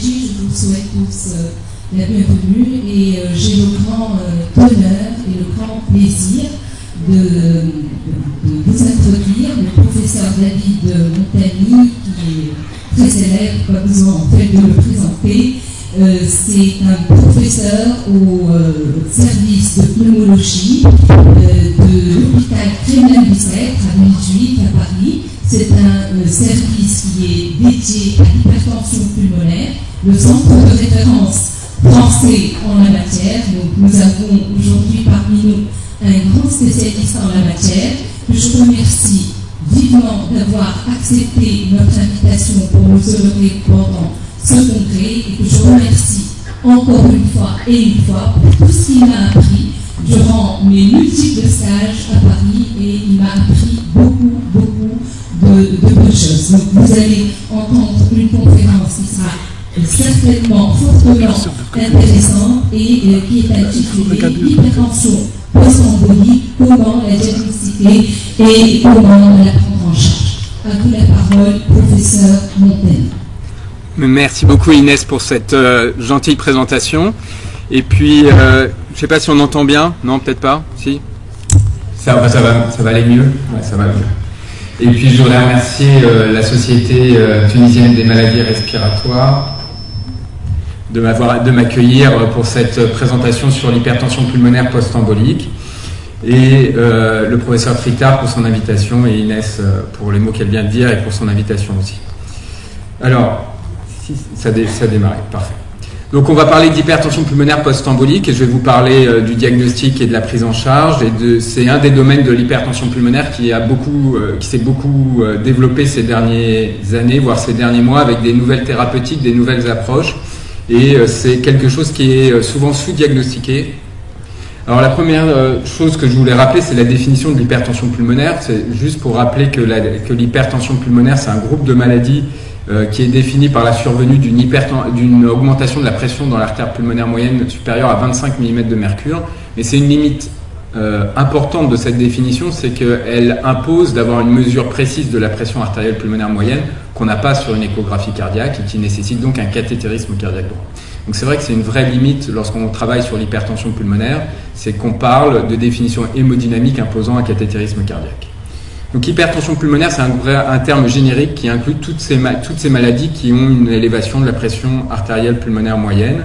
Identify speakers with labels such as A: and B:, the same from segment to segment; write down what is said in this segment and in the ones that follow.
A: Régie, je vous souhaite tous la bienvenue et j'ai le grand honneur et le grand plaisir de vous introduire le professeur David Montagny, qui est très célèbre, comme vous en fait de le présenter. C'est un professeur au service de pneumologie de l'hôpital Crémen-Bicêtre à Villejuif à Paris. C'est un service qui est dédié à l'hypertension pulmonaire, le centre de référence français en la matière. Donc nous avons aujourd'hui parmi nous un grand spécialiste en la matière, que je remercie vivement d'avoir accepté notre invitation pour nous honorer pendant ce congrès et que je remercie encore une fois pour tout ce qu'il m'a appris durant mes multiples stages à Paris, et il m'a appris beaucoup de bonnes choses. Donc vous allez entendre une conférence qui sera certainement fortement intéressante et qui est intitulée Hypertension post-embolique, comment la diagnostiquer et comment la prendre en charge. À vous la parole, professeur Montagny.
B: Merci beaucoup Inès pour cette gentille présentation. Et puis, je ne sais pas si on entend bien. Non, peut-être pas. Si.
C: Ça va aller mieux. Ouais, ça va mieux. Et puis je voudrais remercier la Société tunisienne des maladies respiratoires de m'accueillir pour cette présentation sur l'hypertension pulmonaire post-embolique, et le professeur Trictard pour son invitation, et Inès pour les mots qu'elle vient de dire et pour son invitation aussi. Alors, si ça a démarré, parfait. Donc on va parler d'hypertension pulmonaire post-embolique et je vais vous parler du diagnostic et de la prise en charge. C'est un des domaines de l'hypertension pulmonaire qui s'est beaucoup développé ces dernières années, voire ces derniers mois, avec des nouvelles thérapeutiques, des nouvelles approches. Et c'est quelque chose qui est souvent sous-diagnostiqué. Alors la première chose que je voulais rappeler, c'est la définition de l'hypertension pulmonaire. C'est juste pour rappeler que l'hypertension pulmonaire, c'est un groupe de maladies qui est défini par la survenue d'une augmentation de la pression dans l'artère pulmonaire moyenne supérieure à 25 mm de mercure. Mais c'est une limite importante de cette définition, c'est qu'elle impose d'avoir une mesure précise de la pression artérielle pulmonaire moyenne qu'on n'a pas sur une échographie cardiaque et qui nécessite donc un cathétérisme cardiaque droit. Donc c'est vrai que c'est une vraie limite lorsqu'on travaille sur l'hypertension pulmonaire, c'est qu'on parle de définition hémodynamique imposant un cathétérisme cardiaque. Donc hypertension pulmonaire, c'est un terme générique qui inclut toutes ces maladies qui ont une élévation de la pression artérielle pulmonaire moyenne.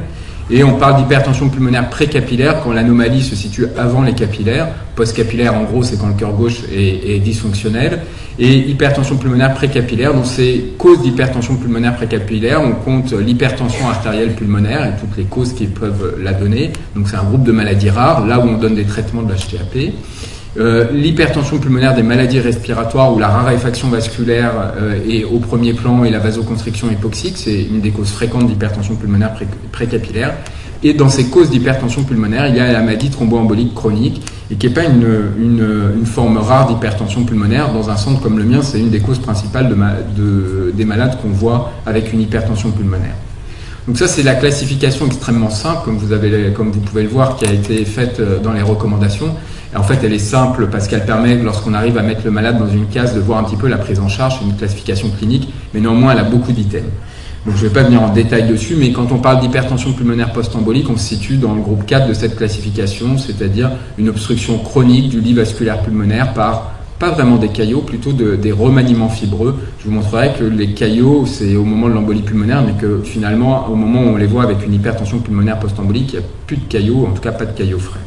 C: Et on parle d'hypertension pulmonaire précapillaire quand l'anomalie se situe avant les capillaires. Post-capillaire, en gros, c'est quand le cœur gauche est dysfonctionnel. Et hypertension pulmonaire précapillaire, dans ces causes d'hypertension pulmonaire précapillaire, on compte l'hypertension artérielle pulmonaire et toutes les causes qui peuvent la donner. Donc c'est un groupe de maladies rares, là où on donne des traitements de l'HTAP. L'hypertension pulmonaire des maladies respiratoires où la raréfaction vasculaire est au premier plan et la vasoconstriction hypoxique, c'est une des causes fréquentes d'hypertension pulmonaire précapillaire. Et dans ces causes d'hypertension pulmonaire, il y a la maladie thromboembolique chronique, et qui n'est pas une forme rare d'hypertension pulmonaire. Dans un centre comme le mien, c'est une des causes principales des malades qu'on voit avec une hypertension pulmonaire. Donc ça, c'est la classification extrêmement simple, comme vous pouvez le voir, qui a été faite dans les recommandations. Et en fait, elle est simple parce qu'elle permet, lorsqu'on arrive à mettre le malade dans une case, de voir un petit peu la prise en charge. C'est une classification clinique, mais néanmoins, elle a beaucoup d'items. Donc je ne vais pas venir en détail dessus, mais quand on parle d'hypertension pulmonaire post-embolique, on se situe dans le groupe 4 de cette classification, c'est-à-dire une obstruction chronique du lit vasculaire pulmonaire par, pas vraiment des caillots, plutôt des remaniements fibreux. Je vous montrerai que les caillots, c'est au moment de l'embolie pulmonaire, mais que finalement, au moment où on les voit avec une hypertension pulmonaire post-embolique, il n'y a plus de caillots, en tout cas pas de caillots frais.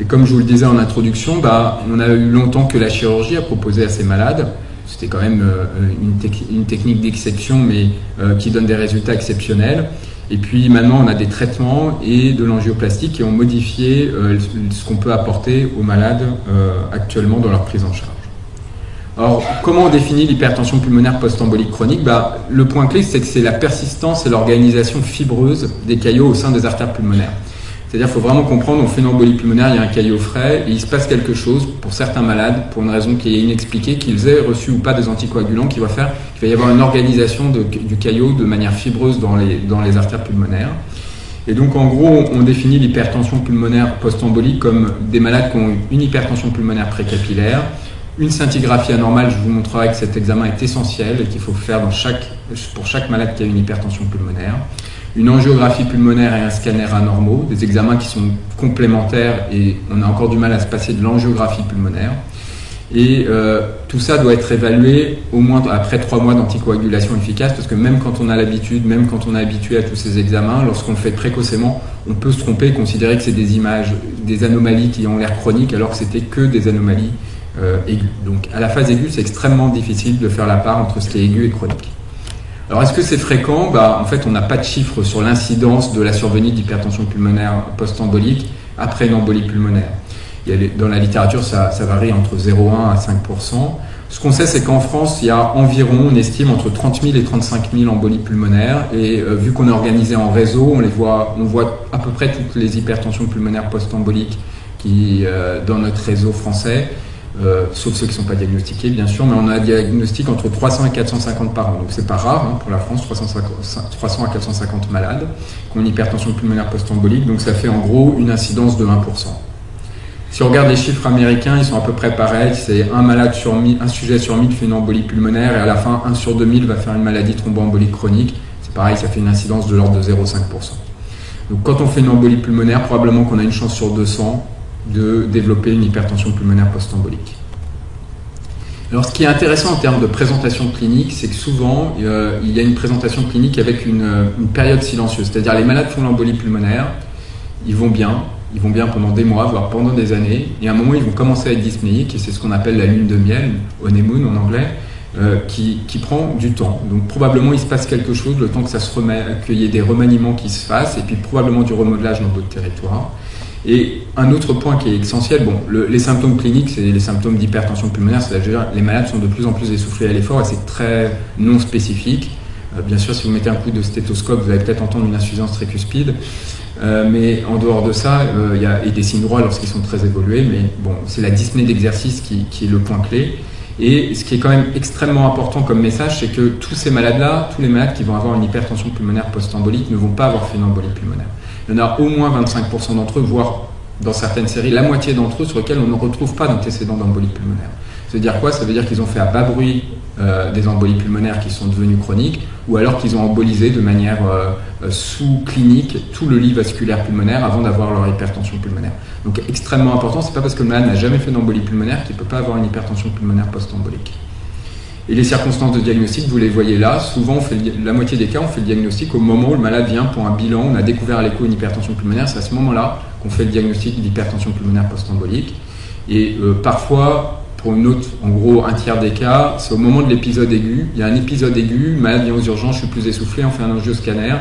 C: Et comme je vous le disais en introduction, on a eu longtemps que la chirurgie a proposé à ces malades. C'était quand même une technique d'exception, mais qui donne des résultats exceptionnels. Et puis maintenant, on a des traitements et de l'angioplastie qui ont modifié ce qu'on peut apporter aux malades actuellement dans leur prise en charge. Alors, comment on définit l'hypertension pulmonaire post-embolique chronique ? Le point clé, c'est que c'est la persistance et l'organisation fibreuse des caillots au sein des artères pulmonaires. C'est-à-dire qu'il faut vraiment comprendre, on fait une embolie pulmonaire, il y a un caillot frais, et il se passe quelque chose pour certains malades, pour une raison qui est inexpliquée, qu'ils aient reçu ou pas des anticoagulants, qui va faire qu'il va y avoir une organisation du caillot de manière fibreuse dans les artères pulmonaires. Et donc en gros, on définit l'hypertension pulmonaire post-embolique comme des malades qui ont une hypertension pulmonaire précapillaire, une scintigraphie anormale. Je vous montrerai que cet examen est essentiel et qu'il faut faire dans chaque pour chaque malade qui a une hypertension pulmonaire, une angiographie pulmonaire et un scanner anormaux, des examens qui sont complémentaires et on a encore du mal à se passer de l'angiographie pulmonaire. Et tout ça doit être évalué au moins après 3 mois d'anticoagulation efficace, parce que même quand on a l'habitude, même quand on est habitué à tous ces examens, lorsqu'on le fait précocement, on peut se tromper et considérer que c'est des images, des anomalies qui ont l'air chroniques, alors que c'était que des anomalies aiguës. Donc à la phase aiguë, c'est extrêmement difficile de faire la part entre ce qui est aigu et chronique. Alors est-ce que c'est fréquent? En fait, on n'a pas de chiffres sur l'incidence de la survenue d'hypertension pulmonaire post-embolique après une embolie pulmonaire. Dans la littérature, ça varie entre 0,1 à 5%. Ce qu'on sait, c'est qu'en France, il y a environ, on estime, entre 30 000 et 35 000 embolies pulmonaires. Et vu qu'on est organisé en réseau, on voit à peu près toutes les hypertensions pulmonaires post-emboliques dans notre réseau français, sauf ceux qui ne sont pas diagnostiqués, bien sûr, mais on a un diagnostic entre 300 et 450 par an. Donc c'est pas rare pour la France, 300 à 450 malades qui ont une hypertension pulmonaire post-embolique. Donc ça fait en gros une incidence de 1%. Si on regarde les chiffres américains, ils sont à peu près pareils. C'est un sujet sur 1000 fait une embolie pulmonaire et à la fin, 1 sur 2000 va faire une maladie thromboembolique chronique. C'est pareil, ça fait une incidence de l'ordre de 0,5%. Donc quand on fait une embolie pulmonaire, probablement qu'on a une chance sur 200 de développer une hypertension pulmonaire post-embolique. Alors ce qui est intéressant en termes de présentation clinique, c'est que souvent, il y a une présentation clinique avec une période silencieuse. C'est-à-dire les malades font l'embolie pulmonaire, ils vont bien pendant des mois, voire pendant des années, et à un moment ils vont commencer à être dyspnéiques, et c'est ce qu'on appelle la lune de miel, honeymoon en anglais, qui prend du temps. Donc probablement il se passe quelque chose, le temps que ça se qu'il y ait des remaniements qui se fassent, et puis probablement du remodelage dans d'autres territoires. Et un autre point qui est essentiel, les symptômes cliniques, c'est les symptômes d'hypertension pulmonaire, c'est-à-dire les malades sont de plus en plus essoufflés à l'effort, et c'est très non spécifique. Bien sûr, si vous mettez un coup de stéthoscope, vous allez peut-être entendre une insuffisance tricuspide. Mais en dehors de ça, il y a des signes droits lorsqu'ils sont très évolués, mais c'est la dyspnée d'exercice qui est le point clé. Et ce qui est quand même extrêmement important comme message, c'est que tous ces malades-là, tous les malades qui vont avoir une hypertension pulmonaire post-embolique ne vont pas avoir fait une embolie pulmonaire. Il y en a au moins 25% d'entre eux, voire dans certaines séries, la moitié d'entre eux sur lesquels on ne retrouve pas d'antécédents d'embolie pulmonaire. Ça veut dire quoi? Ça veut dire qu'ils ont fait à bas bruit des embolies pulmonaires qui sont devenues chroniques, ou alors qu'ils ont embolisé de manière sous-clinique tout le lit vasculaire pulmonaire avant d'avoir leur hypertension pulmonaire. Donc extrêmement important, c'est pas parce que le malade n'a jamais fait d'embolie pulmonaire qu'il ne peut pas avoir une hypertension pulmonaire post-embolique. Et les circonstances de diagnostic, vous les voyez là, souvent la moitié des cas, on fait le diagnostic au moment où le malade vient pour un bilan, on a découvert à l'écho une hypertension pulmonaire, c'est à ce moment-là qu'on fait le diagnostic d'hypertension pulmonaire post-embolique. Et parfois, pour une autre, en gros, un tiers des cas, c'est au moment de l'épisode aigu. Il y a un épisode aigu, le malade vient aux urgences, je suis plus essoufflé, on fait un angioscanner.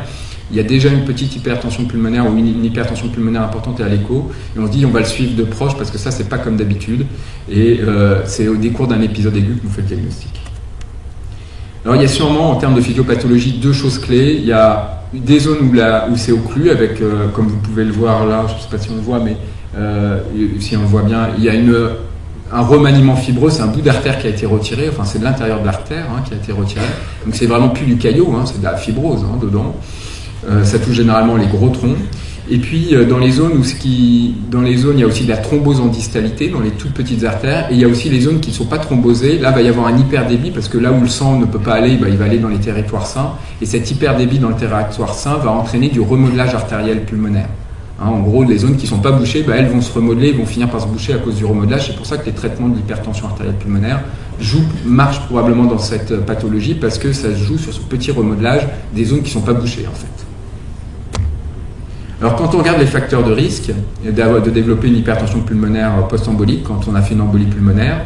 C: Il y a déjà une petite hypertension pulmonaire ou une hypertension pulmonaire importante à l'écho. Et on se dit, on va le suivre de proche parce que ça, c'est pas comme d'habitude. Et c'est au décours d'un épisode aigu qu'on fait le diagnostic. Alors, il y a sûrement, en termes de physiopathologie, 2 choses clés. Il y a des zones où c'est occlu, avec, comme vous pouvez le voir là, je ne sais pas si on le voit, mais si on le voit bien, il y a un remaniement fibreux, c'est un bout d'artère qui a été retiré, enfin c'est de l'intérieur de l'artère qui a été retiré, donc c'est vraiment plus du caillot, c'est de la fibrose dedans. Ça touche généralement les gros troncs. Et puis dans les zones il y a aussi de la thrombose en distalité, dans les toutes petites artères, et il y a aussi les zones qui ne sont pas thrombosées. Là, il va y avoir un hyperdébit, parce que là où le sang ne peut pas aller, il va aller dans les territoires sains, et cet hyperdébit dans le territoire sain va entraîner du remodelage artériel pulmonaire. En gros, les zones qui ne sont pas bouchées, elles vont se remodeler, vont finir par se boucher à cause du remodelage. C'est pour ça que les traitements de l'hypertension artérielle pulmonaire marchent probablement dans cette pathologie, parce que ça se joue sur ce petit remodelage des zones qui ne sont pas bouchées, en fait. Alors, quand on regarde les facteurs de risque de développer une hypertension pulmonaire post-embolique, quand on a fait une embolie pulmonaire,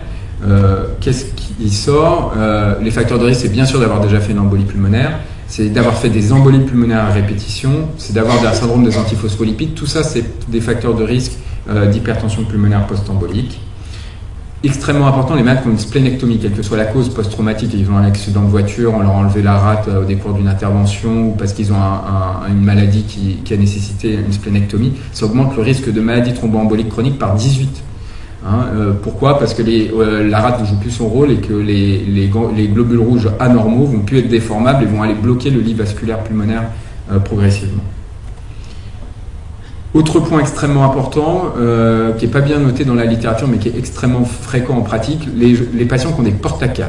C: qu'est-ce qui sort? Les facteurs de risque, c'est bien sûr d'avoir déjà fait une embolie pulmonaire, c'est d'avoir fait des embolies pulmonaires à répétition, c'est d'avoir un syndrome des antiphospholipides. Tout ça, c'est des facteurs de risque d'hypertension pulmonaire post-embolique. Extrêmement important, les malades qui ont une splénectomie, quelle que soit la cause post-traumatique, ils ont un accident de voiture, on leur a enlevé la rate au décours d'une intervention, ou parce qu'ils ont une maladie qui a nécessité une splénectomie, ça augmente le risque de maladie thromboembolique chronique par 18. Pourquoi? Parce que la rate ne joue plus son rôle et que les globules rouges anormaux vont plus être déformables et vont aller bloquer le lit vasculaire pulmonaire progressivement. Autre point extrêmement important, qui n'est pas bien noté dans la littérature mais qui est extrêmement fréquent en pratique, les patients qui ont des porte-à-4,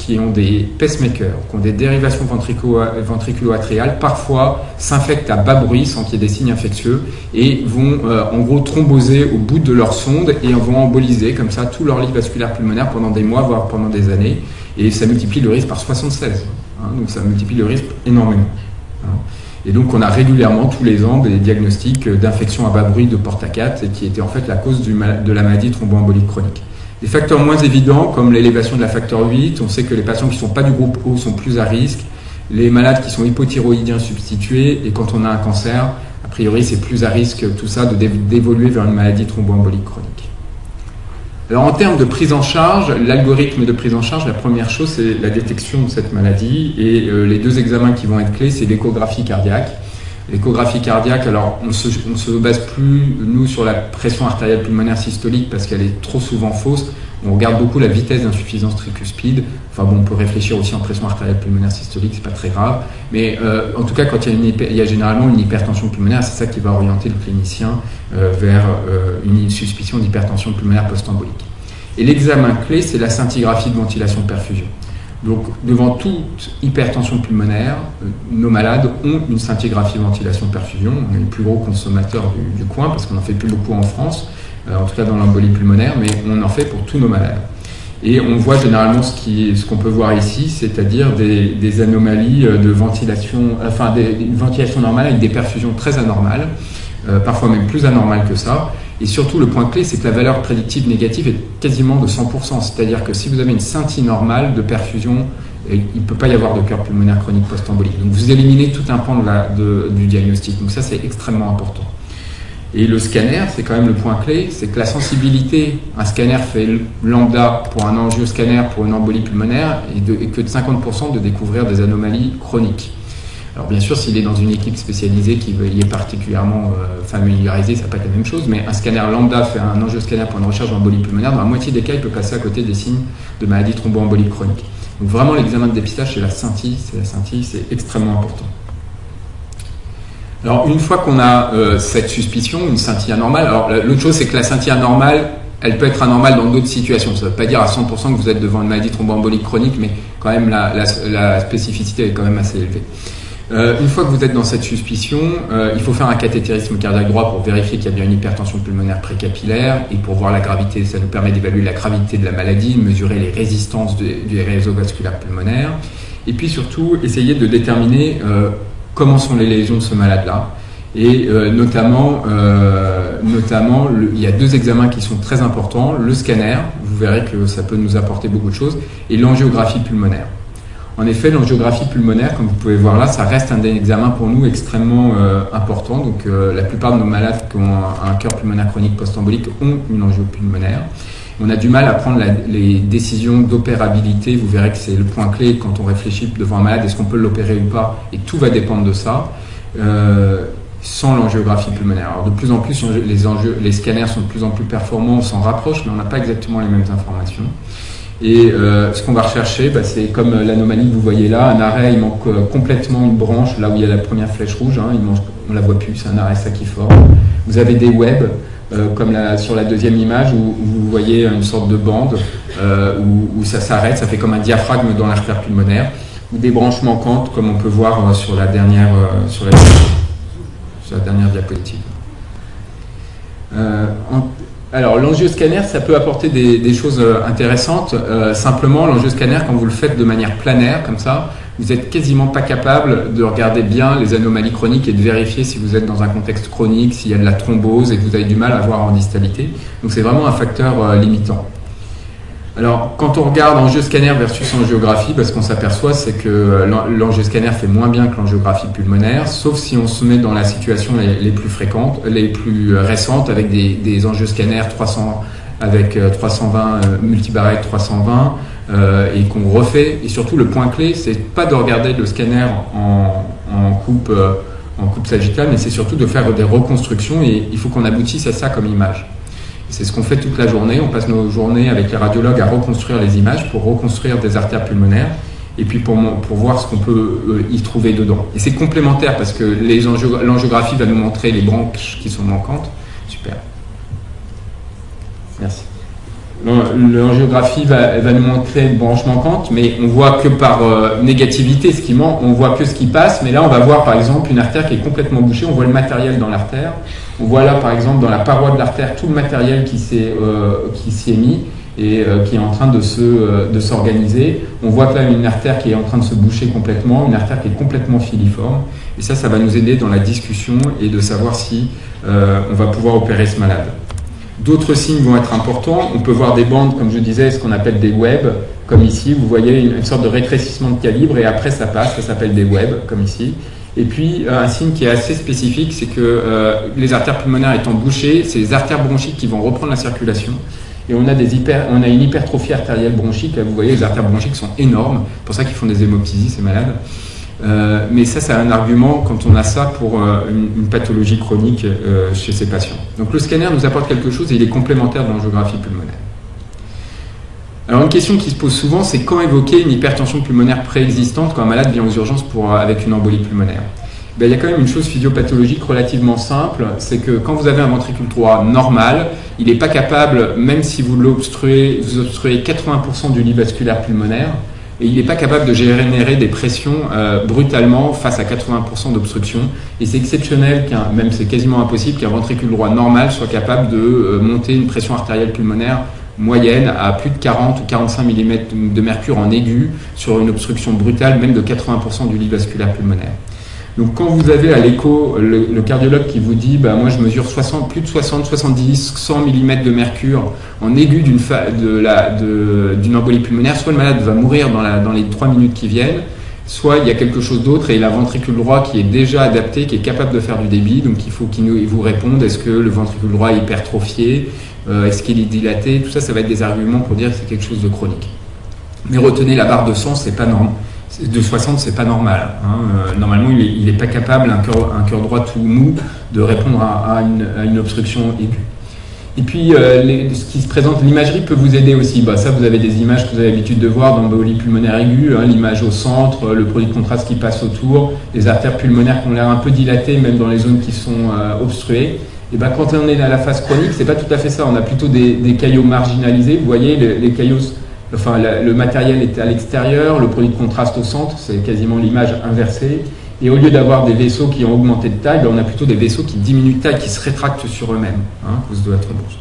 C: qui ont des pacemakers, qui ont des dérivations ventriculo-atriales, parfois s'infectent à bas bruit sans qu'il y ait des signes infectieux et vont en gros thromboser au bout de leur sonde et vont emboliser comme ça tout leur lit vasculaire pulmonaire pendant des mois, voire pendant des années. Et ça multiplie le risque par 76. Donc ça multiplie le risque énormément. Et donc on a régulièrement tous les ans des diagnostics d'infection à bas bruit de porte à 4 et qui étaient en fait la cause de la maladie thromboembolique chronique. Des facteurs moins évidents comme l'élévation de la facteur 8, on sait que les patients qui ne sont pas du groupe O sont plus à risque, les malades qui sont hypothyroïdiens substitués, et quand on a un cancer, a priori c'est plus à risque tout ça d'évoluer vers une maladie thromboembolique chronique. Alors en termes de prise en charge, l'algorithme de prise en charge, la première chose c'est la détection de cette maladie et les deux examens qui vont être clés, c'est l'échographie cardiaque. L'échographie cardiaque, alors on se base plus nous sur la pression artérielle pulmonaire systolique parce qu'elle est trop souvent fausse. On regarde beaucoup la vitesse d'insuffisance tricuspide. Enfin bon, on peut réfléchir aussi en pression artérielle pulmonaire systolique, c'est pas très grave. Mais en tout cas, quand il y a généralement une hypertension pulmonaire, c'est ça qui va orienter le clinicien vers une suspicion d'hypertension pulmonaire post-embolique. Et l'examen clé, c'est la scintigraphie de ventilation-perfusion. Donc, devant toute hypertension pulmonaire, nos malades ont une scintigraphie ventilation-perfusion. On est les plus gros consommateurs du coin parce qu'on n'en fait plus beaucoup en France. En tout cas dans l'embolie pulmonaire, mais on en fait pour tous nos malades. Et on voit généralement ce qu'on peut voir ici, c'est-à-dire des anomalies de ventilation, enfin une ventilation normale avec des perfusions très anormales, parfois même plus anormales que ça. Et surtout, le point clé, c'est que la valeur prédictive négative est quasiment de 100%. C'est-à-dire que si vous avez une scintille normale de perfusion, il ne peut pas y avoir de cœur pulmonaire chronique post-embolique. Donc vous éliminez tout un pan du diagnostic. Donc ça, c'est extrêmement important. Et le scanner, c'est quand même le point clé, c'est que la sensibilité, un scanner fait lambda pour un angioscanner pour une embolie pulmonaire et que de 50% de découvrir des anomalies chroniques. Alors bien sûr, s'il est dans une équipe spécialisée qui y est particulièrement familiarisée, ça ne va pas être la même chose, mais un scanner lambda fait un angioscanner pour une recherche d'embolie pulmonaire, dans la moitié des cas, il peut passer à côté des signes de maladie thromboembolique chronique. Donc vraiment, l'examen de dépistage, c'est la scintille, c'est extrêmement important. Alors, une fois qu'on a cette suspicion, une scintille anormale, alors l'autre chose, c'est que la scintille anormale, elle peut être anormale dans d'autres situations. Ça ne veut pas dire à 100% que vous êtes devant une maladie thromboembolique chronique, mais quand même, la spécificité est quand même assez élevée. Une fois que vous êtes dans cette suspicion, il faut faire un cathétérisme cardiaque droit pour vérifier qu'il y a bien une hypertension pulmonaire précapillaire et pour voir la gravité, ça nous permet d'évaluer la gravité de la maladie, de mesurer les résistances du réseau vasculaire pulmonaire et puis surtout essayer de déterminer comment sont les lésions de ce malade-là. Et notamment il y a deux examens qui sont très importants, le scanner, vous verrez que ça peut nous apporter beaucoup de choses, et l'angiographie pulmonaire. En effet, l'angiographie pulmonaire, comme vous pouvez voir là, ça reste un examen pour nous extrêmement important. Donc la plupart de nos malades qui ont un cœur pulmonaire chronique post-embolique ont une angio pulmonaire. On a du mal à prendre les décisions d'opérabilité. Vous verrez que c'est le point clé quand on réfléchit devant un malade, est-ce qu'on peut l'opérer ou pas, et tout va dépendre de ça, sans l'angiographie pulmonaire. Alors de plus en plus, les scanners sont de plus en plus performants, on s'en rapproche, mais on n'a pas exactement les mêmes informations. Et ce qu'on va rechercher, c'est comme l'anomalie que vous voyez là, un arrêt, il manque complètement une branche, là où il y a la première flèche rouge, on ne la voit plus, c'est un arrêt saciforme. Vous avez des webs, comme sur la deuxième image, où vous voyez une sorte de bande où ça s'arrête, ça fait comme un diaphragme dans l'artère pulmonaire, ou des branches manquantes, comme on peut voir sur la dernière diapositive. Alors l'angioscanner, ça peut apporter des choses intéressantes. Simplement, l'angioscanner, quand vous le faites de manière planaire, comme ça, vous n'êtes quasiment pas capable de regarder bien les anomalies chroniques et de vérifier si vous êtes dans un contexte chronique, s'il y a de la thrombose et que vous avez du mal à voir en distalité. Donc c'est vraiment un facteur limitant. Alors, quand on regarde angioscanner versus angiographie, ce qu'on s'aperçoit, c'est que l'angioscanner fait moins bien que l'angiographie pulmonaire, sauf si on se met dans la situation les plus fréquentes, les plus récentes, avec des angioscanners 320 multibarrettes 320 et qu'on refait. Et surtout, le point clé, c'est pas de regarder le scanner en coupe sagittale, mais c'est surtout de faire des reconstructions et il faut qu'on aboutisse à ça comme image. C'est ce qu'on fait toute la journée. On passe nos journées avec les radiologues à reconstruire les images pour reconstruire des artères pulmonaires et puis pour voir ce qu'on peut y trouver dedans. Et c'est complémentaire parce que l'angiographie va nous montrer les branches qui sont manquantes. Super. Merci. L'angiographie va nous montrer une branche manquante, mais on voit que par négativité ce qui manque, on voit que ce qui passe, mais là on va voir par exemple une artère qui est complètement bouchée, on voit le matériel dans l'artère, on voit là par exemple dans la paroi de l'artère tout le matériel qui s'y est mis et qui est en train de s'organiser. On voit quand même une artère qui est en train de se boucher complètement, une artère qui est complètement filiforme, et ça va nous aider dans la discussion et de savoir si on va pouvoir opérer ce malade. D'autres signes vont être importants. On peut voir des bandes, comme je disais, ce qu'on appelle des webs, comme ici. Vous voyez une sorte de rétrécissement de calibre et après ça passe, ça s'appelle des webs, comme ici. Et puis un signe qui est assez spécifique, c'est que les artères pulmonaires étant bouchées, c'est les artères bronchiques qui vont reprendre la circulation. Et on a une hypertrophie artérielle bronchique. Là, vous voyez, les artères bronchiques sont énormes. C'est pour ça qu'ils font des hémoptysies, ces malades. Mais ça, c'est un argument quand on a ça pour une pathologie chronique chez ces patients. Donc le scanner nous apporte quelque chose et il est complémentaire de l'angiographie pulmonaire. Alors une question qui se pose souvent, c'est quand évoquer une hypertension pulmonaire préexistante quand un malade vient aux urgences avec une embolie pulmonaire. Il y a quand même une chose physiopathologique relativement simple, c'est que quand vous avez un ventricule droit normal, il n'est pas capable, même si vous obstruez 80% du lit vasculaire pulmonaire, et il n'est pas capable de générer des pressions brutalement face à 80% d'obstruction. Et c'est exceptionnel, même c'est quasiment impossible qu'un ventricule droit normal soit capable de monter une pression artérielle pulmonaire moyenne à plus de 40 ou 45 mm de mercure en aigu sur une obstruction brutale, même de 80% du lit vasculaire pulmonaire. Donc quand vous avez à l'écho le cardiologue qui vous dit moi je mesure plus de 60, 70, 100 mm de mercure en aigu d'une embolie pulmonaire, soit le malade va mourir dans les 3 minutes qui viennent, soit il y a quelque chose d'autre et il a un ventricule droit qui est déjà adapté, qui est capable de faire du débit, donc il faut qu'il vous réponde est-ce que le ventricule droit est hypertrophié, est-ce qu'il est dilaté, tout ça, ça va être des arguments pour dire que c'est quelque chose de chronique. Mais retenez la barre de 100, c'est pas normal. De 60, c'est pas normal. Normalement, il n'est pas capable, un cœur droit tout mou, de répondre à une obstruction aiguë. Et puis, ce qui se présente, l'imagerie peut vous aider aussi. Ça, vous avez des images que vous avez l'habitude de voir dans l'embolie pulmonaire aiguë, l'image au centre, le produit de contraste qui passe autour, les artères pulmonaires qui ont l'air un peu dilatées, même dans les zones qui sont obstruées. Et quand on est à la phase chronique, c'est pas tout à fait ça. On a plutôt des caillots marginalisés. Vous voyez, les caillots... le matériel est à l'extérieur, le produit de contraste au centre, c'est quasiment l'image inversée. Et au lieu d'avoir des vaisseaux qui ont augmenté de taille, on a plutôt des vaisseaux qui diminuent de taille, qui se rétractent sur eux-mêmes, à cause de la thrombose.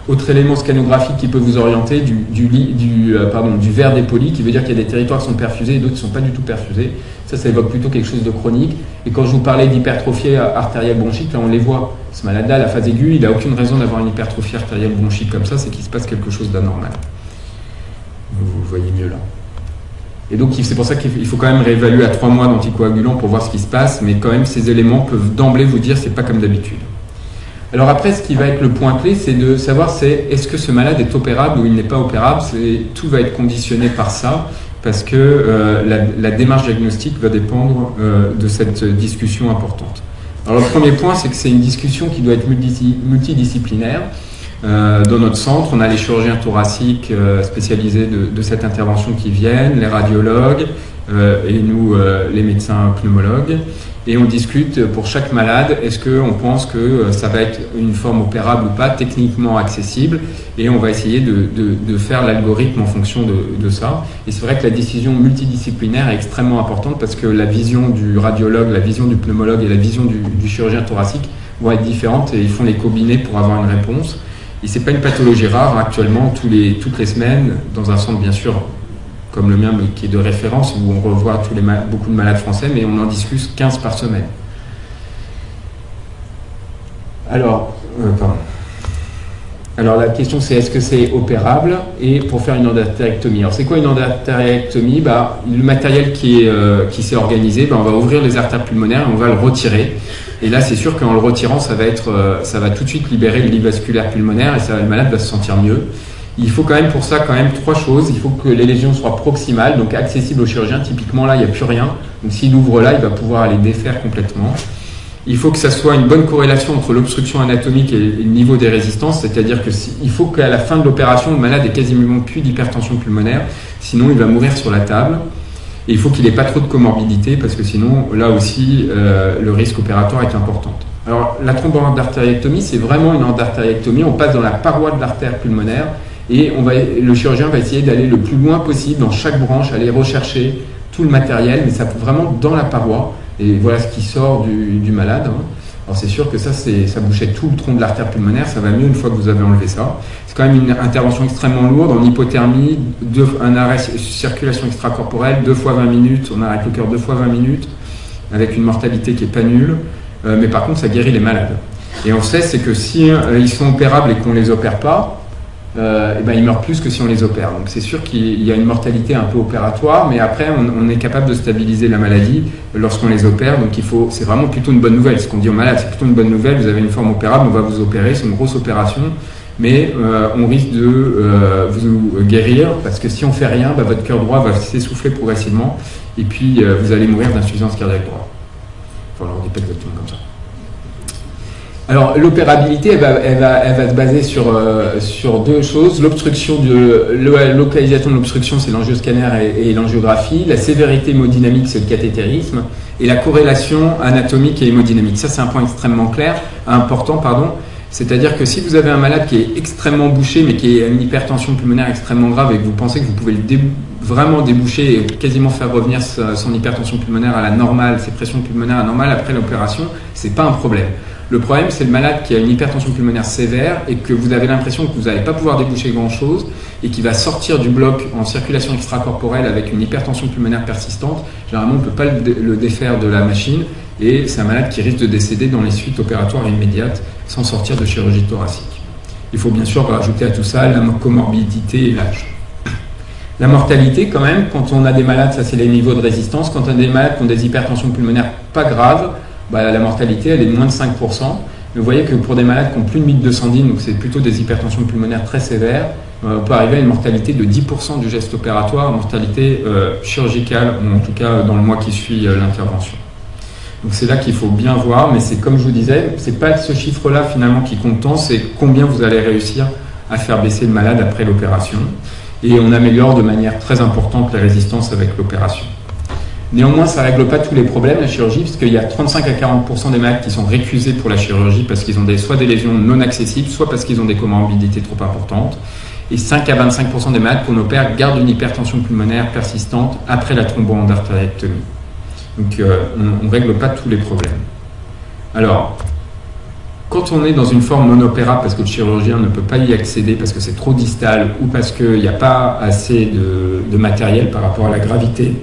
C: Autre élément scanographique qui peut vous orienter, du verre dépoli, qui veut dire qu'il y a des territoires qui sont perfusés et d'autres qui ne sont pas du tout perfusés. Ça évoque plutôt quelque chose de chronique. Et quand je vous parlais d'hypertrophie artérielle bronchique, là on les voit. Ce malade-là, à la phase aiguë, il n'a aucune raison d'avoir une hypertrophie artérielle bronchique comme ça, c'est qu'il se passe quelque chose d'anormal. Vous le voyez mieux là. Et donc c'est pour ça qu'il faut quand même réévaluer à 3 mois d'anticoagulants pour voir ce qui se passe, mais quand même ces éléments peuvent d'emblée vous dire c'est pas comme d'habitude. Alors après, ce qui va être le point clé, c'est de savoir est-ce que ce malade est opérable ou il n'est pas opérable. Tout va être conditionné par ça, parce que la démarche diagnostique va dépendre de cette discussion importante. Alors le premier point, c'est que c'est une discussion qui doit être multidisciplinaire. Dans notre centre, on a les chirurgiens thoraciques spécialisés de cette intervention qui viennent, les radiologues et nous, les médecins pneumologues, et on discute pour chaque malade, est-ce qu'on pense que ça va être une forme opérable ou pas, techniquement accessible, et on va essayer de faire l'algorithme en fonction de ça. Et c'est vrai que la décision multidisciplinaire est extrêmement importante parce que la vision du radiologue, la vision du pneumologue et la vision du chirurgien thoracique vont être différentes et ils font les combiner pour avoir une réponse. Et c'est pas une pathologie rare actuellement, toutes les semaines, dans un centre bien sûr comme le mien, mais qui est de référence, où on revoit beaucoup de malades français, mais on en discute 15 par semaine. Alors la question c'est est-ce que c'est opérable et pour faire une endartérectomie. Alors c'est quoi une endartérectomie ? Le matériel qui s'est organisé, on va ouvrir les artères pulmonaires et on va le retirer. Et là c'est sûr qu'en le retirant ça va tout de suite libérer le lit vasculaire pulmonaire et le malade va se sentir mieux. Il faut quand même pour ça 3 choses. Il faut que les lésions soient proximales, donc accessibles au chirurgien. Typiquement là il n'y a plus rien. Donc s'il ouvre là, il va pouvoir les défaire complètement. Il faut que ça soit une bonne corrélation entre l'obstruction anatomique et le niveau des résistances, c'est-à-dire il faut qu'à la fin de l'opération, le malade ait quasiment plus d'hypertension pulmonaire, sinon il va mourir sur la table. Et il faut qu'il n'ait pas trop de comorbidité, parce que sinon, là aussi, le risque opératoire est important. Alors, la thromboendartériectomie, c'est vraiment une endartériectomie. On passe dans la paroi de l'artère pulmonaire Et le chirurgien va essayer d'aller le plus loin possible dans chaque branche, aller rechercher tout le matériel, mais ça peut vraiment dans la paroi. Et voilà ce qui sort du malade. Hein. Alors c'est sûr que ça bouchait tout le tronc de l'artère pulmonaire, ça va mieux une fois que vous avez enlevé ça. C'est quand même une intervention extrêmement lourde, en hypothermie, un arrêt circulation extracorporelle, 2 fois 20 minutes, on arrête le cœur 2 fois 20 minutes, avec une mortalité qui n'est pas nulle, mais par contre ça guérit les malades. Et on sait, c'est que si ils sont opérables et qu'on ne les opère pas, ils meurent plus que si on les opère. Donc c'est sûr qu'il y a une mortalité un peu opératoire, mais après on est capable de stabiliser la maladie lorsqu'on les opère. Donc c'est vraiment plutôt une bonne nouvelle. Ce qu'on dit aux malades, c'est plutôt une bonne nouvelle. Vous avez une forme opérable, on va vous opérer, c'est une grosse opération, mais on risque de vous guérir, parce que si on fait rien, votre cœur droit va s'essouffler progressivement, et puis vous allez mourir d'insuffisance cardiaque droite. Enfin, on ne dit pas exactement comme ça. Alors l'opérabilité, elle va se baser sur 2 choses. La localisation de l'obstruction, c'est l'angioscanner et l'angiographie. La sévérité hémodynamique, c'est le cathétérisme. Et la corrélation anatomique et hémodynamique. Ça, c'est un point extrêmement important. C'est-à-dire que si vous avez un malade qui est extrêmement bouché, mais qui a une hypertension pulmonaire extrêmement grave, et que vous pensez que vous pouvez vraiment déboucher et quasiment faire revenir son hypertension pulmonaire à la normale, ses pressions pulmonaires à la normale après l'opération, c'est pas un problème. Le problème, c'est le malade qui a une hypertension pulmonaire sévère et que vous avez l'impression que vous n'allez pas pouvoir déboucher grand-chose et qui va sortir du bloc en circulation extracorporelle avec une hypertension pulmonaire persistante. Généralement, on ne peut pas le défaire de la machine et c'est un malade qui risque de décéder dans les suites opératoires immédiates sans sortir de chirurgie thoracique. Il faut bien sûr rajouter à tout ça la comorbidité et l'âge. La mortalité, quand même, quand on a des malades, ça c'est les niveaux de résistance, quand on a des malades qui ont des hypertensions pulmonaires pas graves, la mortalité, elle est de moins de 5%. Mais vous voyez que pour des malades qui ont plus de 1210, donc c'est plutôt des hypertensions pulmonaires très sévères, on peut arriver à une mortalité de 10% du geste opératoire, mortalité chirurgicale, ou en tout cas dans le mois qui suit l'intervention. Donc c'est là qu'il faut bien voir, mais c'est comme je vous disais, c'est pas ce chiffre-là finalement qui compte tant, c'est combien vous allez réussir à faire baisser le malade après l'opération. Et on améliore de manière très importante la résistance avec l'opération. Néanmoins, ça ne règle pas tous les problèmes, la chirurgie, parce qu'il y a 35 à 40% des malades qui sont récusés pour la chirurgie parce qu'ils ont soit des lésions non accessibles, soit parce qu'ils ont des comorbidités trop importantes. Et 5 à 25% des malades qu'on opère gardent une hypertension pulmonaire persistante après la thromboendartériectomie. Donc, on ne règle pas tous les problèmes. Alors, quand on est dans une forme non opérable parce que le chirurgien ne peut pas y accéder parce que c'est trop distal ou parce qu'il n'y a pas assez de matériel par rapport à la gravité,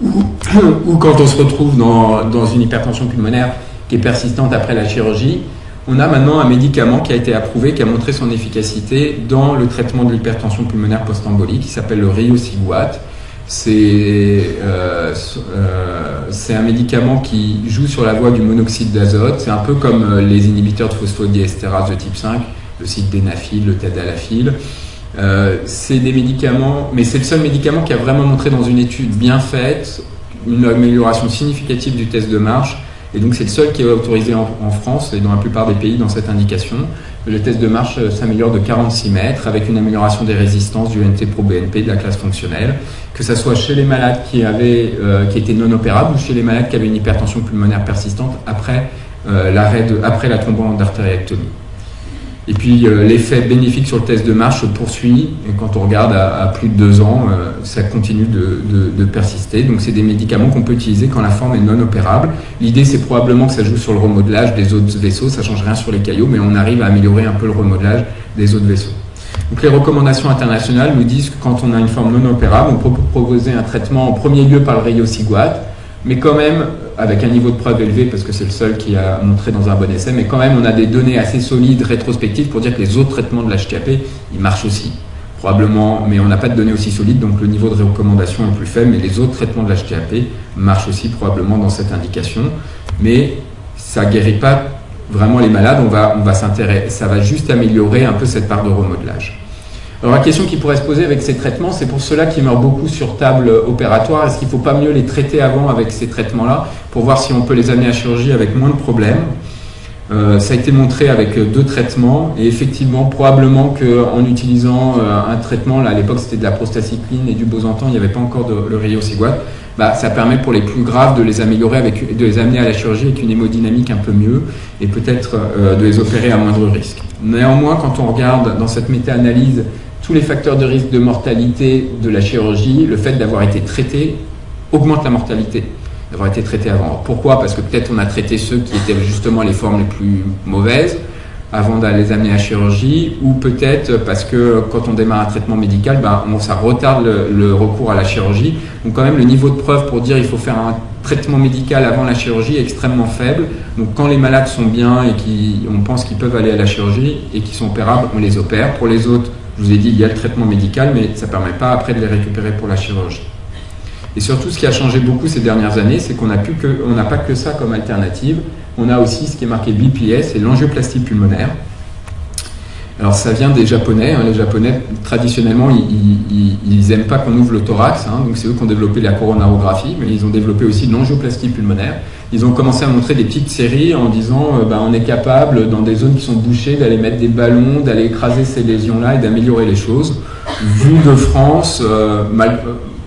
C: ou quand on se retrouve dans une hypertension pulmonaire qui est persistante après la chirurgie, on a maintenant un médicament qui a été approuvé, qui a montré son efficacité dans le traitement de l'hypertension pulmonaire post-embolique, qui s'appelle le Riociguat. C'est un médicament qui joue sur la voie du monoxyde d'azote. C'est un peu comme les inhibiteurs de phosphodiestérase de type 5, le sildenafil, le tadalafil. C'est des médicaments, mais c'est le seul médicament qui a vraiment montré dans une étude bien faite une amélioration significative du test de marche, et donc c'est le seul qui est autorisé en France et dans la plupart des pays dans cette indication. Le test de marche s'améliore de 46 mètres avec une amélioration des résistances du NT-proBNP de la classe fonctionnelle, que ce soit chez les malades qui étaient non opérables ou chez les malades qui avaient une hypertension pulmonaire persistante après la thromboendartériectomie. Et puis l'effet bénéfique sur le test de marche se poursuit, et quand on regarde à plus de 2 ans, ça continue de persister. Donc c'est des médicaments qu'on peut utiliser quand la forme est non opérable. L'idée c'est probablement que ça joue sur le remodelage des autres vaisseaux, ça ne change rien sur les caillots, mais on arrive à améliorer un peu le remodelage des autres vaisseaux. Donc les recommandations internationales nous disent que quand on a une forme non opérable, on peut proposer un traitement en premier lieu par le Riociguat, mais quand même avec un niveau de preuve élevé, parce que c'est le seul qui a montré dans un bon essai, mais quand même on a des données assez solides, rétrospectives, pour dire que les autres traitements de l'HTAP, ils marchent aussi, probablement, mais on n'a pas de données aussi solides, donc le niveau de recommandation est plus faible, mais les autres traitements de l'HTAP marchent aussi probablement dans cette indication, mais ça ne guérit pas vraiment les malades, on va s'intéresser, ça va juste améliorer un peu cette part de remodelage. Alors la question qui pourrait se poser avec ces traitements, c'est pour ceux-là qui meurent beaucoup sur table opératoire, est-ce qu'il ne faut pas mieux les traiter avant avec ces traitements-là pour voir si on peut les amener à chirurgie avec moins de problèmes? Ça a été montré avec 2 traitements et effectivement, probablement qu'en utilisant un traitement, là à l'époque c'était de la prostacycline et du Bosantan, il n'y avait pas encore le Riociguat, ça permet pour les plus graves de les améliorer, de les amener à la chirurgie avec une hémodynamique un peu mieux et peut-être de les opérer à moindre risque. Néanmoins, quand on regarde dans cette méta-analyse tous les facteurs de risque de mortalité de la chirurgie, le fait d'avoir été traité augmente la mortalité, d'avoir été traité avant. Pourquoi? Parce que peut-être on a traité ceux qui étaient justement les formes les plus mauvaises avant d'aller les amener à la chirurgie, ou peut-être parce que quand on démarre un traitement médical, ça retarde le recours à la chirurgie. Donc quand même, le niveau de preuve pour dire il faut faire un traitement médical avant la chirurgie est extrêmement faible. Donc quand les malades sont bien et on pense qu'ils peuvent aller à la chirurgie et qu'ils sont opérables, on les opère. Pour les autres, je vous ai dit, il y a le traitement médical, mais ça ne permet pas après de les récupérer pour la chirurgie. Et surtout, ce qui a changé beaucoup ces dernières années, c'est qu'on n'a pas que ça comme alternative. On a aussi ce qui est marqué BPS, c'est l'angioplastie pulmonaire. Alors ça vient des Japonais. Les Japonais, traditionnellement, ils n'aiment pas qu'on ouvre le thorax. Donc c'est eux qui ont développé la coronarographie, mais ils ont développé aussi l'angioplastie pulmonaire. Ils ont commencé à montrer des petites séries en disant on est capable, dans des zones qui sont bouchées, d'aller mettre des ballons, d'aller écraser ces lésions-là et d'améliorer les choses. Vu de France,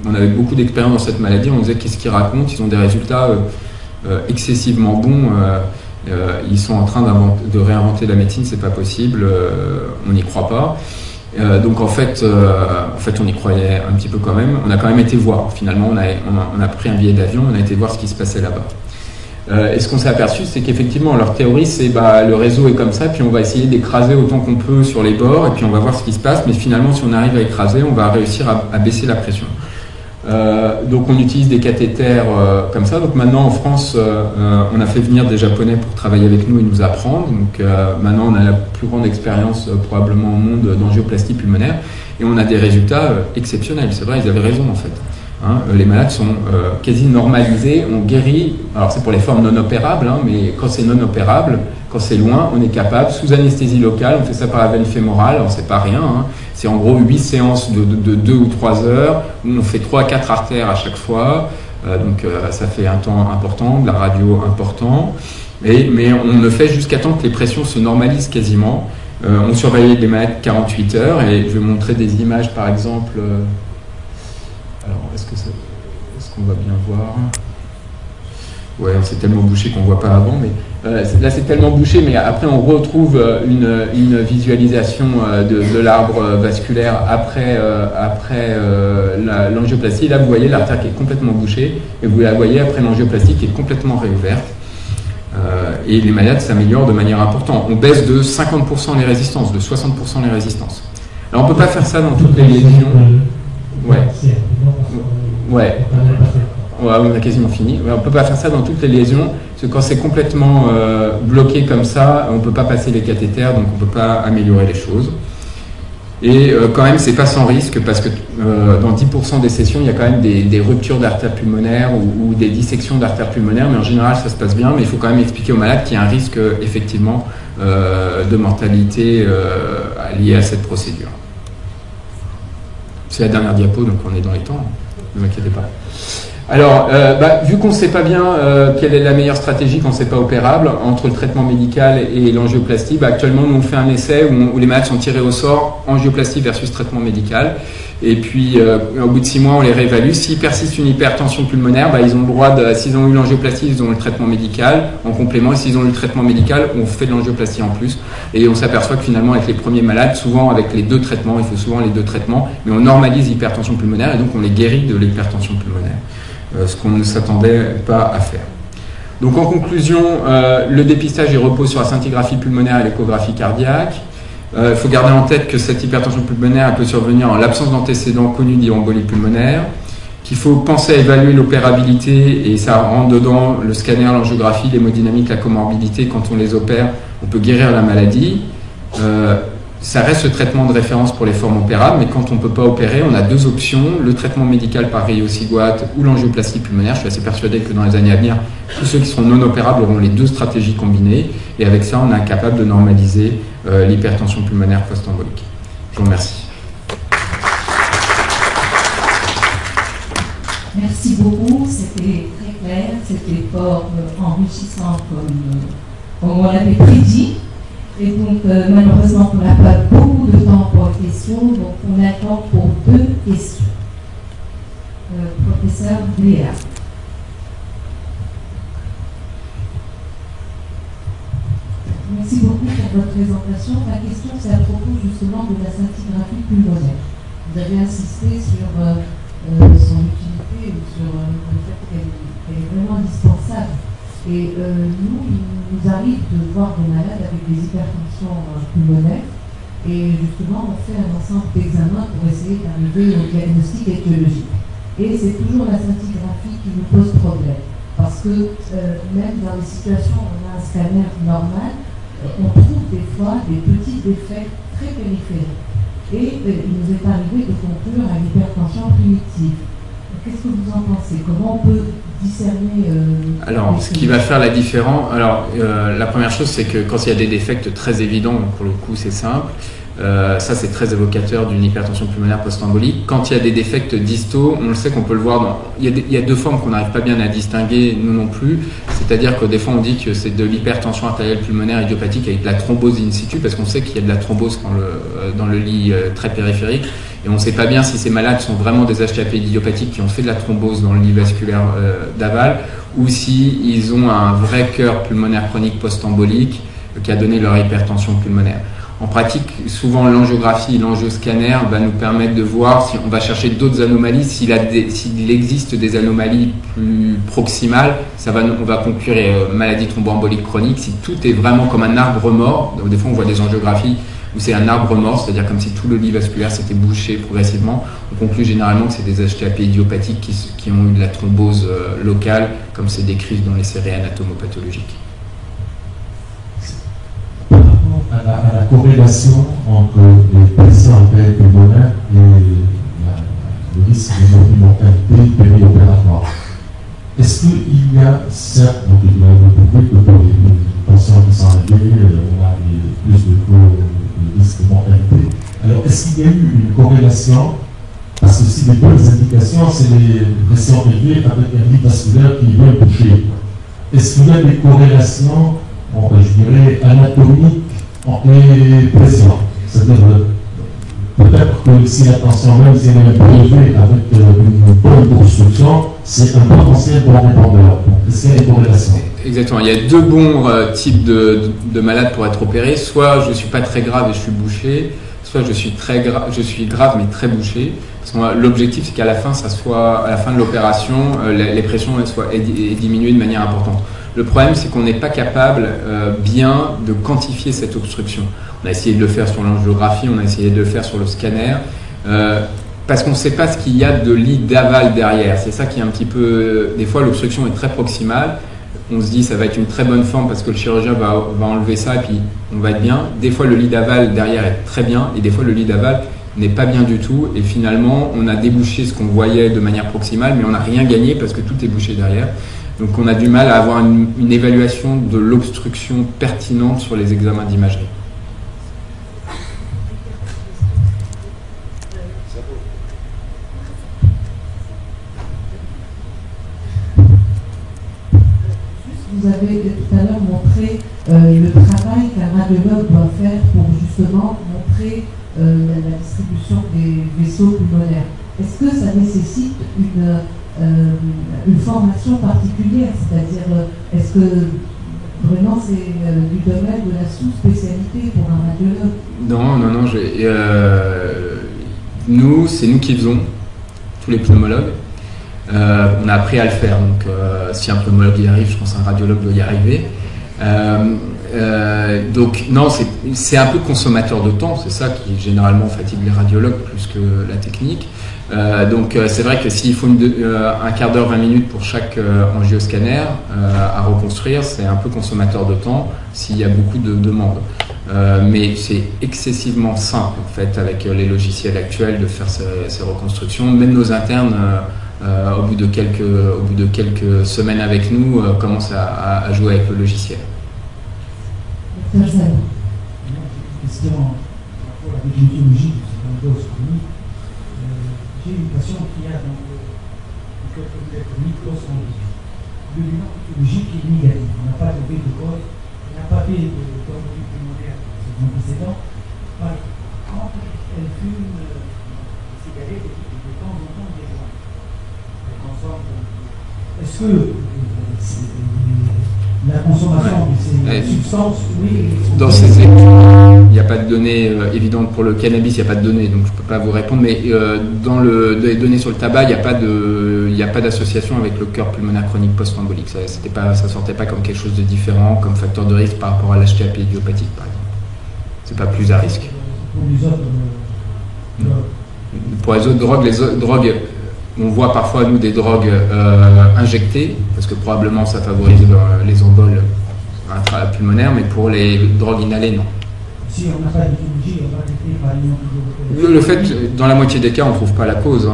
C: on avait beaucoup d'expérience dans cette maladie, on disait qu'est-ce qu'ils racontent, ils ont des résultats excessivement bons, ils sont en train de réinventer la médecine, c'est pas possible, on n'y croit pas. Donc en fait on y croyait un petit peu quand même, on a quand même été voir, finalement on a pris un billet d'avion, on a été voir ce qui se passait là-bas. Et ce qu'on s'est aperçu, c'est qu'effectivement leur théorie c'est le réseau est comme ça, puis on va essayer d'écraser autant qu'on peut sur les bords, et puis on va voir ce qui se passe, mais finalement si on arrive à écraser, on va réussir à baisser la pression. Donc on utilise des cathéters comme ça. Donc maintenant en France, on a fait venir des Japonais pour travailler avec nous et nous apprendre. Donc maintenant on a la plus grande expérience probablement au monde d'angioplastie pulmonaire et on a des résultats exceptionnels. C'est vrai, ils avaient raison en fait. Les malades sont quasi normalisés, on guérit. Alors c'est pour les formes non opérables, mais quand c'est non opérable, quand c'est loin, on est capable, sous anesthésie locale, on fait ça par la veine fémorale, alors c'est pas rien, c'est en gros 8 séances de 2 ou 3 heures, où on fait 3 à 4 artères à chaque fois, donc ça fait un temps important, de la radio important, mais on le fait jusqu'à temps que les pressions se normalisent quasiment. On surveille les malades 48 heures, et je vais montrer des images par exemple. Alors, est-ce qu'on va bien voir? Ouais, c'est tellement bouché qu'on ne voit pas avant, mais là c'est tellement bouché, mais après on retrouve une visualisation de l'arbre vasculaire après l'angioplastie. Là vous voyez l'artère qui est complètement bouchée, et vous la voyez après l'angioplastie qui est complètement réouverte. Et les malades s'améliorent de manière importante. On baisse de 50% les résistances, de 60% les résistances. Alors on ne peut pas faire ça dans toutes les lésions. Ouais. Ouais. Ouais, on a quasiment fini. On ne peut pas faire ça dans toutes les lésions, parce que quand c'est complètement bloqué comme ça, on ne peut pas passer les cathéters, donc on ne peut pas améliorer les choses. Et quand même, c'est pas sans risque, parce que dans 10% des sessions, il y a quand même des ruptures d'artères pulmonaires ou des dissections d'artères pulmonaires, mais en général, ça se passe bien. Mais il faut quand même expliquer aux malades qu'il y a un risque, effectivement, de mortalité lié à cette procédure. C'est la dernière diapo, donc on est dans les temps, ne vous inquiétez pas. Alors, vu qu'on ne sait pas bien quelle est la meilleure stratégie quand c'est pas opérable entre le traitement médical et l'angioplastie, actuellement nous on fait un essai où les malades sont tirés au sort, angioplastie versus traitement médical, et puis au bout de 6 mois on les réévalue. S'il persiste une hypertension pulmonaire, ils ont le droit s'ils ont eu l'angioplastie, ils ont le traitement médical en complément, et s'ils ont eu le traitement médical, on fait de l'angioplastie en plus, et on s'aperçoit que finalement avec les premiers malades, souvent avec les 2 traitements, il faut souvent les 2 traitements, mais on normalise l'hypertension pulmonaire et donc on les guérit de l'hypertension pulmonaire. Ce qu'on ne s'attendait pas à faire. Donc en conclusion, le dépistage il repose sur la scintigraphie pulmonaire et l'échographie cardiaque. Il faut garder en tête que cette hypertension pulmonaire elle peut survenir en l'absence d'antécédents connus d'embolie pulmonaire, qu'il faut penser à évaluer l'opérabilité, et ça rentre dedans le scanner, l'angiographie, l'hémodynamique, la comorbidité. Quand on les opère, on peut guérir la maladie. Ça reste le traitement de référence pour les formes opérables, mais quand on ne peut pas opérer, on a 2 options, le traitement médical par rhéocygoate ou l'angioplastie pulmonaire. Je suis assez persuadé que dans les années à venir, tous ceux qui seront non opérables auront les 2 stratégies combinées, et avec ça, on est capable de normaliser l'hypertension pulmonaire post-embolique. Je vous remercie.
A: Merci beaucoup, c'était très clair, c'était fort enrichissant comme on l'avait prédit. Et donc, malheureusement, on n'a pas beaucoup de temps pour les questions, donc on attend pour 2 questions. Professeur Léa. Merci beaucoup pour votre présentation, ma question c'est à propos justement de la scintigraphie pulmonaire. Vous avez insisté sur son utilité ou sur le fait qu'elle est vraiment indispensable. Et nous, il nous arrive de voir des malades avec des hypertensions pulmonaires et justement on fait un ensemble d'examens pour essayer d'arriver au diagnostic étiologique. Et c'est toujours la scintigraphie qui nous pose problème. Parce que même dans les situations où on a un scanner normal, on trouve des fois des petits défects très périphériques. Et il nous est arrivé de conclure à une hypertension primitive. Qu'est-ce que vous en pensez? Comment on peut discerner
C: Alors, ce qui va faire la différence, la première chose, c'est que quand il y a des défects très évidents, donc pour le coup c'est simple, ça c'est très évocateur d'une hypertension pulmonaire post-embolique. Quand il y a des défects distaux, on le sait qu'on peut le voir il y a deux formes qu'on n'arrive pas bien à distinguer, nous non plus. C'est-à-dire que des fois on dit que c'est de l'hypertension artérielle pulmonaire idiopathique avec de la thrombose in situ, parce qu'on sait qu'il y a de la thrombose dans le lit très périphérique. Et on ne sait pas bien si ces malades sont vraiment des HTAP idiopathiques qui ont fait de la thrombose dans le lit vasculaire d'aval, ou si ils ont un vrai cœur pulmonaire chronique post-embolique qui a donné leur hypertension pulmonaire. En pratique, souvent l'angiographie, l'angioscanner va nous permettre de voir si on va chercher d'autres anomalies, s'il existe des anomalies plus proximales, on va conclure maladie thromboembolique chronique. Si tout est vraiment comme un arbre mort, donc des fois on voit des angiographies où c'est un arbre mort, c'est-à-dire comme si tout le lit vasculaire s'était bouché progressivement, on conclut généralement que c'est des HTAP idiopathiques qui ont eu de la thrombose locale, comme c'est décrit dans les séries anatomopathologiques.
D: À la corrélation entre les patients artériels pulmonaires et le risque de mortalité périopératoire. Est-ce qu'il y a, certes, donc il a prouvé que pour les patients qui sont âgés, on a plus de risque de mortalité. Alors, est-ce qu'il y a eu une corrélation? Parce que si les bonnes indications, c'est les pressions élevées avec un lit vasculaire qui vient boucher. Est-ce qu'il y a des corrélations, je dirais, anatomiques et pression? C'est-à-dire, peut-être que si la tension, même si elle est un peu élevée avec une bonne obstruction, c'est un potentiel bon répondeur. Est-ce qu'il y a des corrélations?
C: Exactement. Il y a deux bons types de malades pour être opérés. Soit je ne suis pas très grave et je suis bouché, soit je suis grave mais très bouché. L'objectif, c'est qu'à la fin, à la fin de l'opération, les pressions soient diminuées de manière importante. Le problème, c'est qu'on n'est pas capable bien de quantifier cette obstruction. On a essayé de le faire sur l'angiographie, on a essayé de le faire sur le scanner, parce qu'on ne sait pas ce qu'il y a de lit d'aval derrière. C'est ça qui est un petit peu... Des fois, l'obstruction est très proximale. On se dit ça va être une très bonne forme parce que le chirurgien va enlever ça et puis on va être bien. Des fois, le lit d'aval derrière est très bien et des fois, le lit d'aval n'est pas bien du tout. Et finalement, on a débouché ce qu'on voyait de manière proximale, mais on n'a rien gagné parce que tout est bouché derrière. Donc on a du mal à avoir une évaluation de l'obstruction pertinente sur les examens d'imagerie.
A: Vous avez tout à l'heure montré le travail qu'un radiologue doit faire pour justement montrer la distribution des vaisseaux pulmonaires. Est-ce que ça nécessite une formation particulière, c'est-à-dire est-ce que vraiment c'est du domaine de la sous-spécialité pour un radiologue?
C: Non, c'est nous qui faisons, tous les pneumologues. On a appris à le faire, donc si un pneumologue y arrive, je pense qu'un radiologue doit y arriver. Donc non, c'est un peu consommateur de temps, c'est ça qui généralement fatigue les radiologues plus que la technique. Donc c'est vrai que s'il faut un quart d'heure, 20 minutes pour chaque angioscanner à reconstruire, c'est un peu consommateur de temps s'il y a beaucoup de demandes. Mais c'est excessivement simple en fait avec les logiciels actuels de faire ces reconstructions. Même nos internes, au bout de quelques semaines avec nous, commencent à jouer avec le logiciel.
E: Une question par rapport à l'étiologie de cette thrombose chronique. J'ai une patiente qui a donc une microthrombose. Le bilan étiologique est négatif. On n'a pas trouvé de cause, on n'a pas fait de thrombose pulmonaire dans le précédent. Par contre, elle fume des cigarettes et de temps en temps des joints. Elle consomme. Est-ce que la consommation de ces La substance, oui.
C: Dans ces il n'y a pas de données évidentes pour le cannabis, il n'y a pas de données, donc je ne peux pas vous répondre, mais dans les données sur le tabac, il n'y a pas d'association avec le cœur pulmonaire chronique post-embolique. Ça ne sortait pas comme quelque chose de différent, comme facteur de risque par rapport à l'HTAP idiopathique, par exemple. C'est pas plus à risque.
E: Pour les autres
C: Pour les autres drogues, on voit parfois, nous, des drogues injectées, parce que probablement ça favorise les emboles intrapulmonaires, mais pour les drogues inhalées, non.
E: Si on n'a pas d'étymologie, on va traiter par exemple.
C: Le fait, dans la moitié des cas, on ne trouve pas la cause.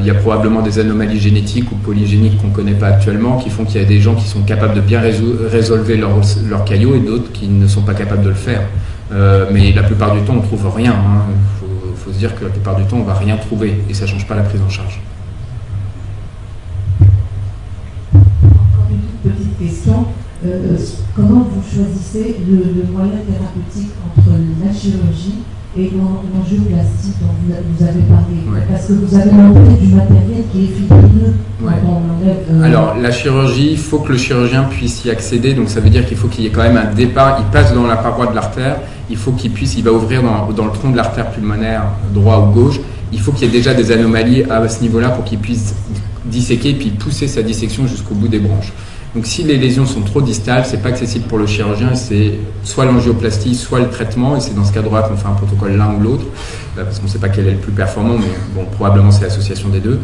C: Il y a probablement des anomalies génétiques ou polygéniques qu'on ne connaît pas actuellement qui font qu'il y a des gens qui sont capables de bien résolver leur caillot et d'autres qui ne sont pas capables de le faire. Mais la plupart du temps, on ne trouve rien. Il faut se dire que la plupart du temps, on ne va rien trouver et ça ne change pas la prise en charge.
F: Encore une petite question. Comment vous choisissez le moyen thérapeutique entre la chirurgie et l'angioplastie dont vous avez parlé?
C: Ouais.
F: Parce que vous avez montré du matériel qui est fibrineux quand on enlève.
C: Alors, la chirurgie, il faut que le chirurgien puisse y accéder, donc ça veut dire qu'il faut qu'il y ait quand même un départ. Il passe dans la paroi de l'artère, il faut il va ouvrir dans le tronc de l'artère pulmonaire, droit ou gauche. Il faut qu'il y ait déjà des anomalies à ce niveau-là pour qu'il puisse disséquer et puis pousser sa dissection jusqu'au bout des branches. Donc si les lésions sont trop distales, c'est pas accessible pour le chirurgien, c'est soit l'angioplastie, soit le traitement, et c'est dans ce cadre-là qu'on fait un protocole l'un ou l'autre, parce qu'on ne sait pas quel est le plus performant, mais bon, probablement c'est l'association des deux.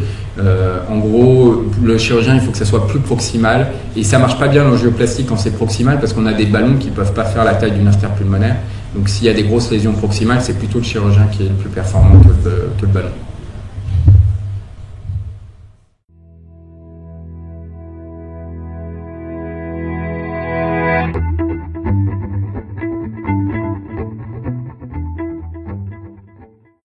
C: En gros, le chirurgien, il faut que ça soit plus proximal, et ça marche pas bien l'angioplastie quand c'est proximal, parce qu'on a des ballons qui peuvent pas faire la taille d'une artère pulmonaire. Donc s'il y a des grosses lésions proximales, c'est plutôt le chirurgien qui est le plus performant que le ballon.